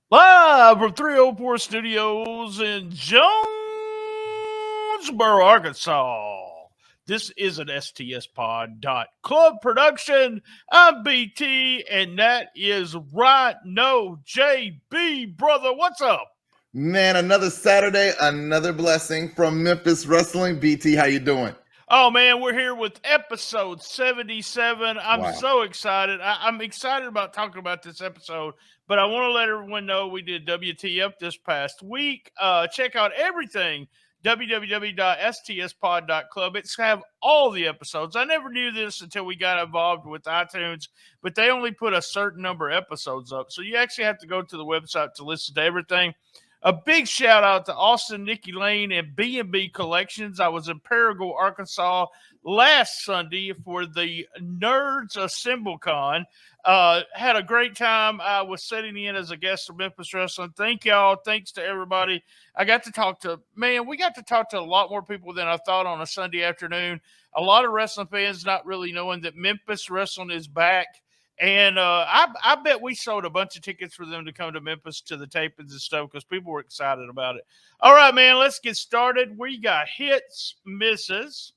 Live from 304 Studios in Jonesboro, Arkansas. This is an STSPod.club production. I'm BT, and that is RynoJB. Brother, what's up? Man, another Saturday, another blessing from Memphis Wrestling. BT, how you doing? Oh, man, we're here with episode 77. I'm Wow. so excited. I'm excited about talking about this episode, but I want to let everyone know we did WTF this past week. Check out everything, www.stspod.club. It's have all the episodes. I never knew this until we got involved with iTunes, but they only put a certain number of episodes up. So you actually have to go to the website to listen to everything. A big shout out to Austin, Nikki Lane, and B&B Collections. I was in Paragould, Arkansas last Sunday for the Nerds AssembleCon. Had a great time. I was sitting in as a guest of Memphis Wrestling. Thank y'all. Thanks to everybody. We got to talk to a lot more people than I thought on a Sunday afternoon. A lot of wrestling fans not really knowing that Memphis Wrestling is back. And I bet we sold a bunch of tickets for them to come to Memphis to the tapings and stuff because people were excited about it. All right, man, let's get started. We got hits, misses,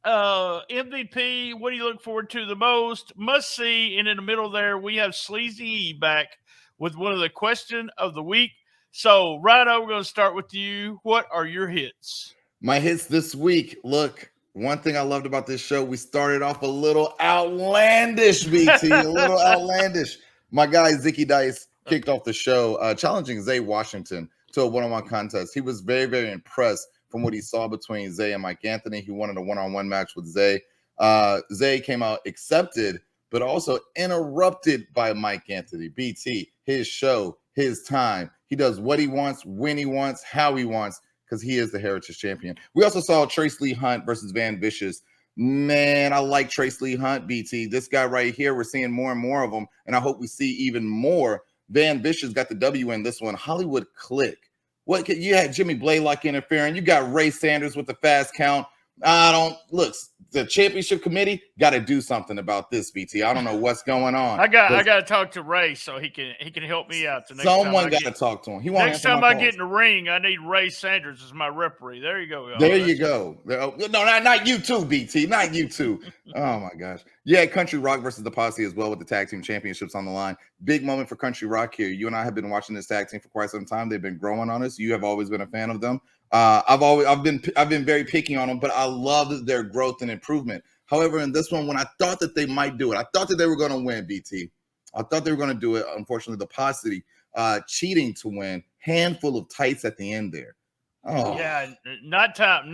MVP. What do you look forward to the most? Must see. And in the middle there, we have Sleazy E back with one of the question of the week. So, Rhino, we're going to start with you. What are your hits? My hits this week. Look, one thing I loved about this show, we started off a little outlandish, BT, a little outlandish. My guy, Zicky Dice, kicked off the show challenging Zay Washington to a one-on-one contest. He was very, very impressed from what he saw between Zay and Mike Anthony. He wanted a one-on-one match with Zay. Zay came out accepted, but also interrupted by Mike Anthony. BT, his show, his time. He does what he wants, when he wants, how he wants, because he is the Heritage Champion. We also saw Trace Lee Hunt versus Van Vicious. Man, I like Trace Lee Hunt, BT. This guy right here, we're seeing more and more of them, and I hope we see even more. Van Vicious got the W in this one. Hollywood Click. You had Jimmy Blaylock interfering. You got Ray Sanders with the fast count. The championship committee got to do something about this, BT. I don't know what's going on. I got to talk to Ray so he can help me out. Someone got to talk to him. Next time I get in the ring, I need Ray Sanders as my referee. There you go. There you go. No, not you too, BT. Not you too. Oh my gosh. Yeah, Country Rock versus the Posse as well with the tag team championships on the line. Big moment for Country Rock here. You and I have been watching this tag team for quite some time. They've been growing on us. You have always been a fan of them. I've been very picky on them, but I love their growth and improvement. However, in this one, when I thought that they might do it, I thought that they were going to win, BT. I thought they were going to do it. Unfortunately, the Posse cheating to win. Handful of tights at the end there. Oh yeah, not time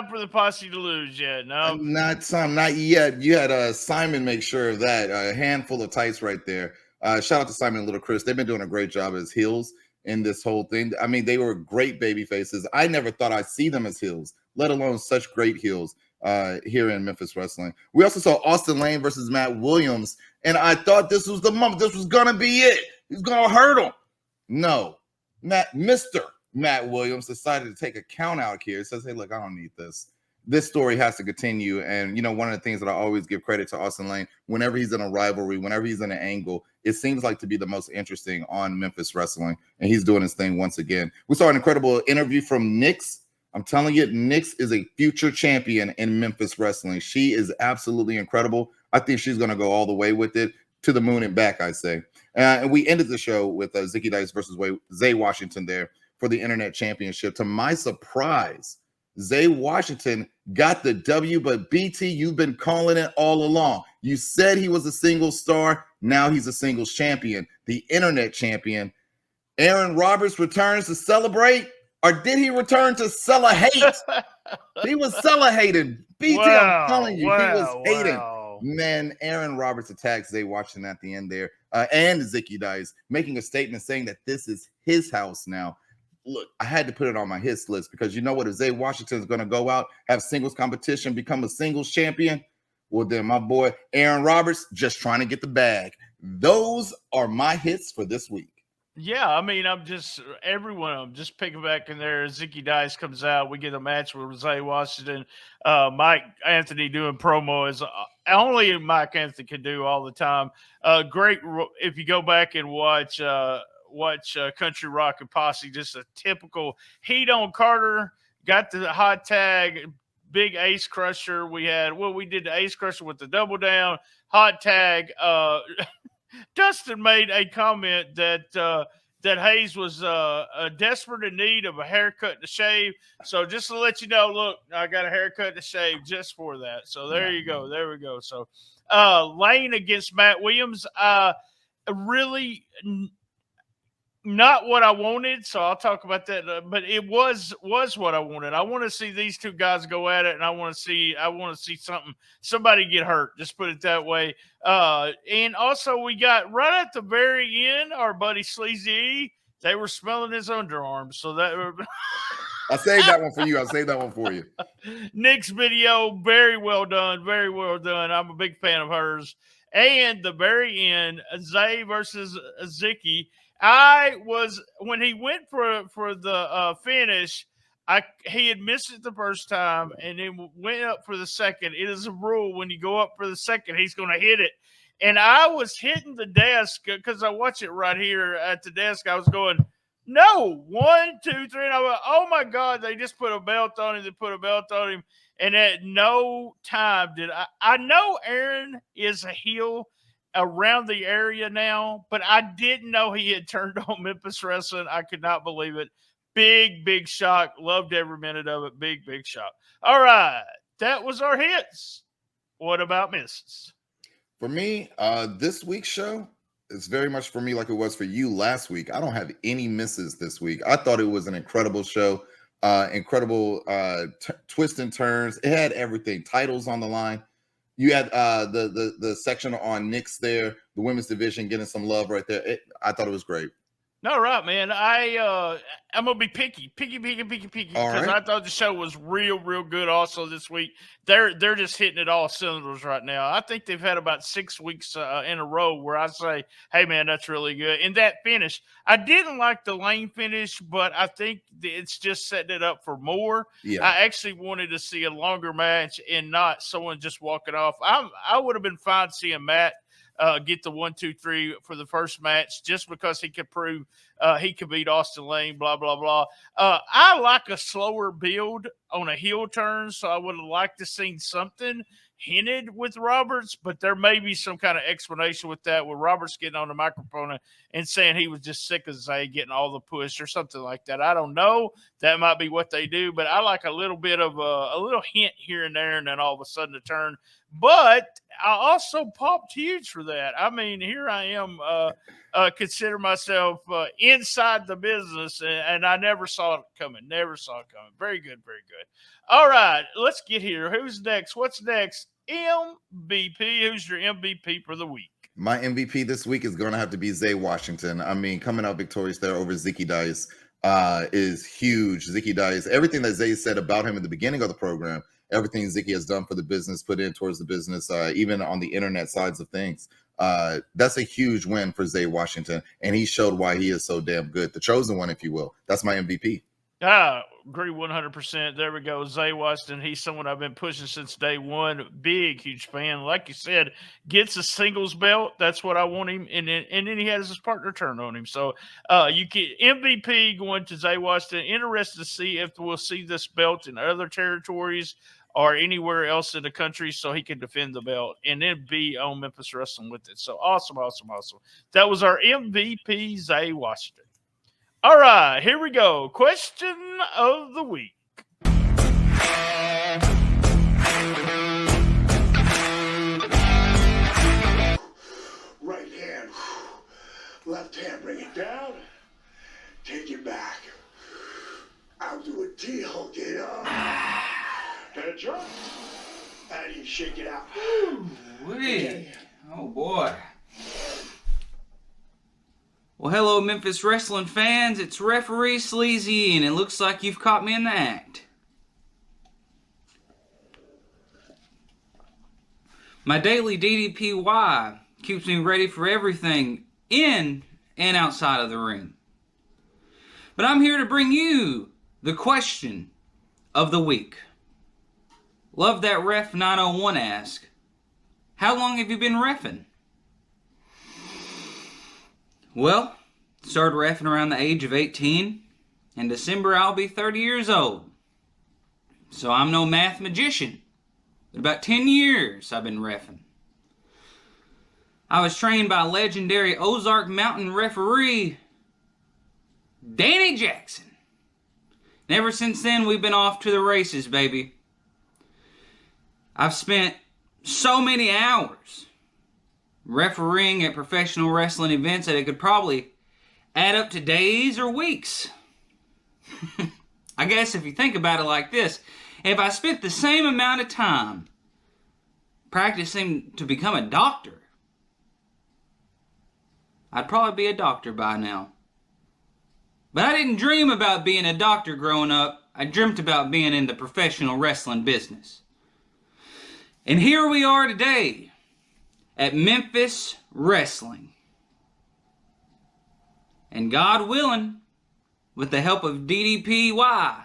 for the Posse to lose yet. No, not yet. You had Simon make sure of that. A handful of tights right there. Shout out to Simon and Little Chris. They've been doing a great job as heels in this whole thing. I mean, they were great baby faces. I never thought I'd see them as heels, let alone such great heels here in Memphis Wrestling. We also saw Austin Lane versus Matt Williams, and I thought this was the moment. This was going to be it. He's going to hurt him. No. Mr. Matt Williams decided to take a count out here. It says, hey, look, I don't need this. This story has to continue. And, one of the things that I always give credit to Austin Lane, whenever he's in a rivalry, whenever he's in an angle, it seems like to be the most interesting on Memphis Wrestling. And he's doing his thing once again. We saw an incredible interview from Nyx. I'm telling you, Nyx is a future champion in Memphis Wrestling. She is absolutely incredible. I think she's going to go all the way with it, to the moon and back, I say. And we ended the show with Zicky Dice versus Zay Washington there for the Internet Championship. To my surprise, Zay Washington got the W, but BT, you've been calling it all along. You said he was a singles star. Now he's a singles champion, the Internet champion. Aaron Roberts returns to celebrate, or did he return to hate? He was hated. BT, I'm telling you, he was hating. Man, Aaron Roberts attacks Zay Washington at the end there, and Zicky Dice, making a statement saying that this is his house now. Look, I had to put it on my hits list because you know what? If Zay Washington is going to go out, have singles competition, become a singles champion, well, then my boy Aaron Roberts just trying to get the bag. Those are my hits for this week. Yeah, I mean, I'm just picking back in there. Zicky Dice comes out. We get a match with Zay Washington. Mike Anthony doing promo is only Mike Anthony can do all the time. Great. If you go back and watch watch Country Rock and Posse. Just a typical heat on Carter. Got the hot tag, big ace crusher. We did the ace crusher with the double down, hot tag. Dustin made a comment that Hayes was desperate in need of a haircut and a shave. So just to let you know, look, I got a haircut and a shave just for that. So there you go. There we go. So Lane against Matt Williams, really not what I wanted. So I'll talk about that. But it was what I wanted. I want to see these two guys go at it, and I want to see somebody get hurt. Just put it that way. And also we got right at the very end, our buddy Sleazy. They were smelling his underarms. So that I saved that one for you. I saved that one for you. Nick's video, very well done. Very well done. I'm a big fan of hers. And the very end, Zay versus Zicky. When he went for the finish, he had missed it the first time and then went up for the second. It is a rule when you go up for the second, he's going to hit it. And I was hitting the desk because I watch it right here at the desk. I was going, no, 1, 2, 3. And I went, oh my God, they just put a belt on him. They put a belt on him. And at no time did I know Aaron is a heel around the area now, but I didn't know he had turned on Memphis Wrestling. I could not believe it. Big shock. Loved every minute of it. Big shock. All right. That was our hits. What about misses? For me, this week's show is very much for me like it was for you last week. I don't have any misses this week. I thought it was an incredible show. Incredible twists and turns. It had everything. Titles on the line. You had the section on Knicks there, the women's division getting some love right there. I thought it was great. All right, man. I'm gonna be picky because I thought the show was real good. Also this week, they're just hitting it all cylinders right now. I think they've had about 6 weeks in a row where I say, "Hey, man, that's really good." And that finish, I didn't like the Lane finish, but I think it's just setting it up for more. Yeah. I actually wanted to see a longer match and not someone just walking off. I would have been fine seeing Matt get the 1, 2, 3 for the first match just because he could prove he could beat Austin Lane, blah, blah, blah. I like a slower build on a heel turn, so I would have liked to seen something hinted with Roberts, but there may be some kind of explanation with that, with Roberts getting on the microphone and saying he was just sick of Zay getting all the push or something like that. I don't know. That might be what they do, but I like a little bit of a little hint here and there, and then all of a sudden a turn. But I also popped huge for that. I mean, here I am, consider myself inside the business, and I never saw it coming. Very good. All right, let's get here. Who's next? What's next? MVP. Who's your MVP for the week? My MVP this week is going to have to be Zay Washington. I mean, coming out victorious there over Zicky Dice is huge. Zicky Dice, everything that Zay said about him at the beginning of the program, everything Zicky has done for the business, put in towards the business, even on the internet sides of things. That's a huge win for Zay Washington, and he showed why he is so damn good. The chosen one, if you will. That's my MVP. Agree 100%. There we go. Zay Washington, he's someone I've been pushing since day one. Big, huge fan. Like you said, gets a singles belt. That's what I want him. And then he has his partner turn on him. So you get MVP going to Zay Washington. Interested to see if we'll see this belt in other territories or anywhere else in the country so he can defend the belt and then be on Memphis Wrestling with it. So awesome. That was our MVP, Zay Washington. All right, here we go. Question of the week. Right hand, left hand, bring it down, take it back. I'll do a T-hook it up. Catch up, and you shake it out. Okay. Oh, boy. Well, hello, Memphis Wrestling fans. It's referee Sleazy, and it looks like you've caught me in the act. My daily DDPY keeps me ready for everything in and outside of the ring. But I'm here to bring you the question of the week. Love that Ref 901 ask. How long have you been reffing? Well, Started reffing around the age of 18. In December, I'll be 30 years old. So I'm no math magician. But about 10 years I've been reffing. I was trained by legendary Ozark Mountain referee Danny Jackson. And ever since then, we've been off to the races, baby. I've spent so many hours refereeing at professional wrestling events that it could probably add up to days or weeks. I guess if you think about it like this, if I spent the same amount of time practicing to become a doctor, I'd probably be a doctor by now. But I didn't dream about being a doctor growing up. I dreamt about being in the professional wrestling business. And here we are today at Memphis Wrestling. And God willing, with the help of DDPY,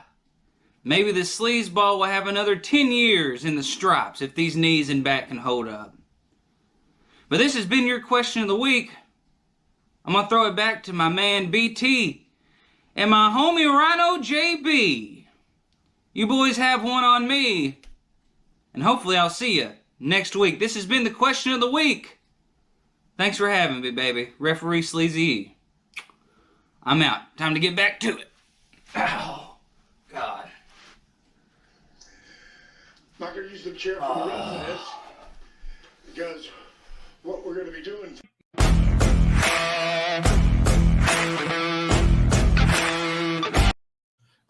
maybe the sleazeball will have another 10 years in the stripes if these knees and back can hold up. But this has been your question of the week. I'm going to throw it back to my man BT and my homie RynoJB. You boys have one on me. And hopefully I'll see you next week. This has been the question of the week. Thanks for having me, baby. Referee Sleazy E. I'm out. Time to get back to it. Oh, God. I'm not going to use the chair for the rest of this, because what we're going to be doing.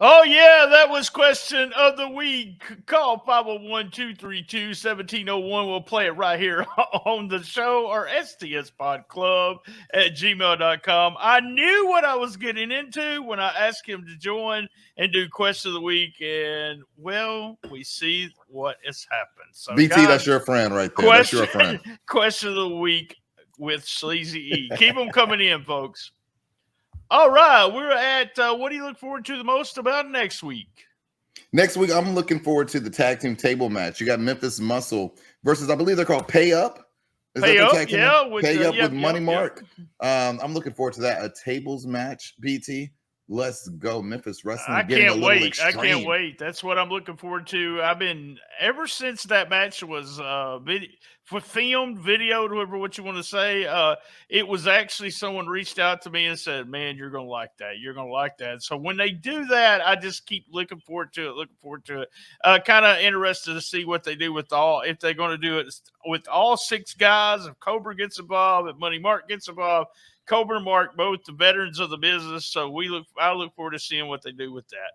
Oh, yeah, that was question of the week. Call 501-232-1701. We'll play it right here on the show, or stspodclub@gmail.com. I knew what I was getting into when I asked him to join and do question of the week, and, well, we see what has happened. So, BT, guys, that's your friend right there. That's your friend. Question of the week with Sleazy E. Keep them coming in, folks. All right, we're at, what do you look forward to the most about next week? Next week, I'm looking forward to the tag team table match. You got Memphis Muscle versus, I believe they're called Pay Up. Pay Up, yeah. Pay Up with Money Mark. I'm looking forward to that. A tables match, BT. Let's go, Memphis Wrestling. I can't wait. I can't wait. That's what I'm looking forward to. I've been, ever since that match was filmed, videoed, whatever what you want to say, it was actually someone reached out to me and said, man, you're going to like that. You're going to like that. So when they do that, I just keep looking forward to it. Kind of interested to see what they do with if they're going to do it with all 6 guys, if Cobra gets involved, if Money Mark gets involved. Cobra and Mark, both the veterans of the business, so I look forward to seeing what they do with that.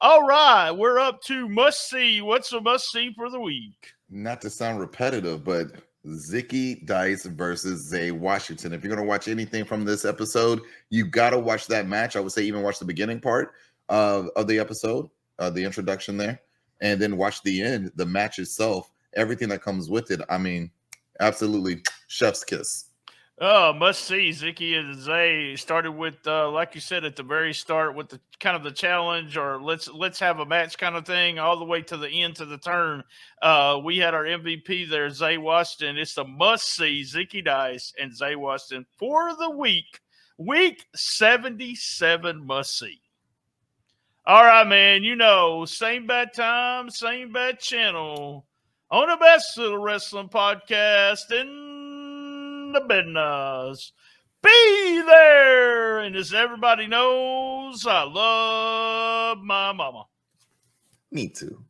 All right, we're up to must see. What's a must see for the week? Not to sound repetitive, but Zicky Dice versus Zay Washington. If you're going to watch anything from this episode, you got to watch that match. I would say even watch the beginning part of the episode, the introduction there, and then watch the end, the match itself, everything that comes with it. I mean, absolutely chef's kiss. Oh, must see. Zicky and Zay started with, like you said at the very start, with the kind of the challenge, or let's have a match kind of thing, all the way to the end to the turn. We had our MVP there, Zay Washington. It's a must see. Zicky Dice and Zay Washington for the week 77 must see. All right, man. You know, same bad time, same bad channel on the best little wrestling podcast in the business. Be there. And as everybody knows, I love my mama. Me too.